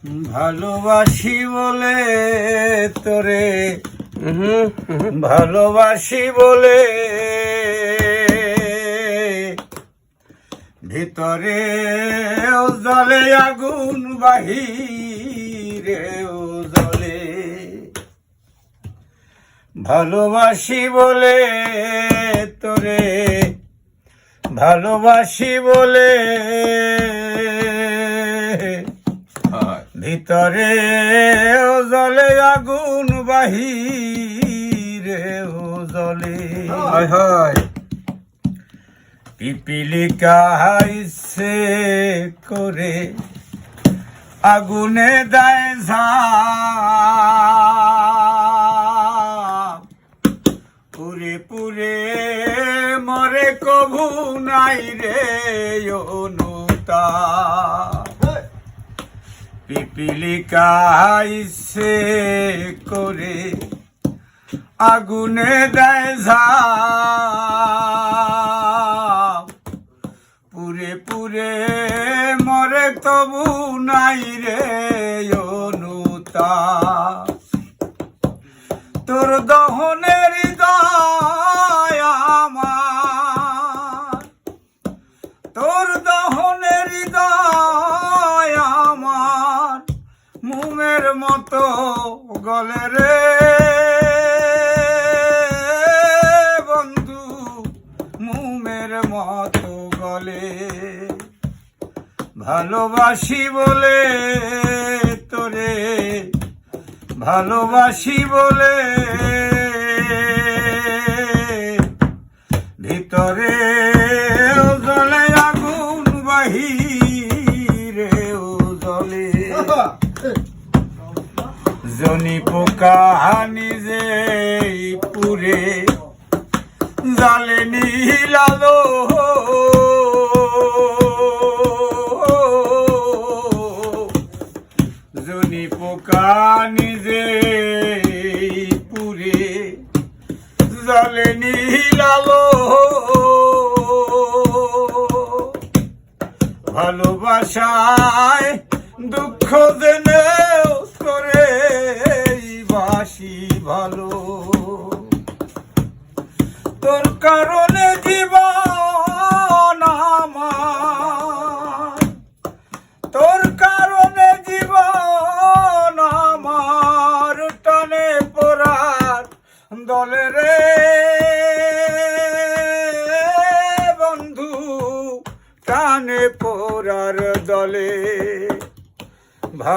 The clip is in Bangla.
ভালোবাসি বলে তোরে, ভালোবাসি বলে ভিতরে জলে আগুন, বাহিরে জলে। ভালোবাসি বলে তোরে, ভালোবাসি বলে ভিতরে জলে আগুন, বাহিরে জলে। পিপিলিকা ইচ্ছে করে আগুনে দেয় ঝাঁপ, পুরে পুরে মরে কভু নাই রে অনুতাপ। পিপিলিকা ইচ্ছে করে আগুনে দেয় ঝাঁপ, পুরে পুরে মরে তবু নাই রে অনুতাপ। তোর দহনের হৃদয় আমার, তোর দহনের হৃদয় আমার মোমের মতো গলে রে বন্ধু, মোমের মতো গলে। ভালোবাসি বলে তোরে, ভালোবাসি বলে ভিতরে জলে আগুন, বাহিরে জলে। জনি পোকা নিজে পুরে জালে নীলালো, জনি পোকা নিজে পুরে জালে নীলালো। ভালোবাসায় দুঃখ দেনে করে বাসি ভালো, তোর কারণে জীবন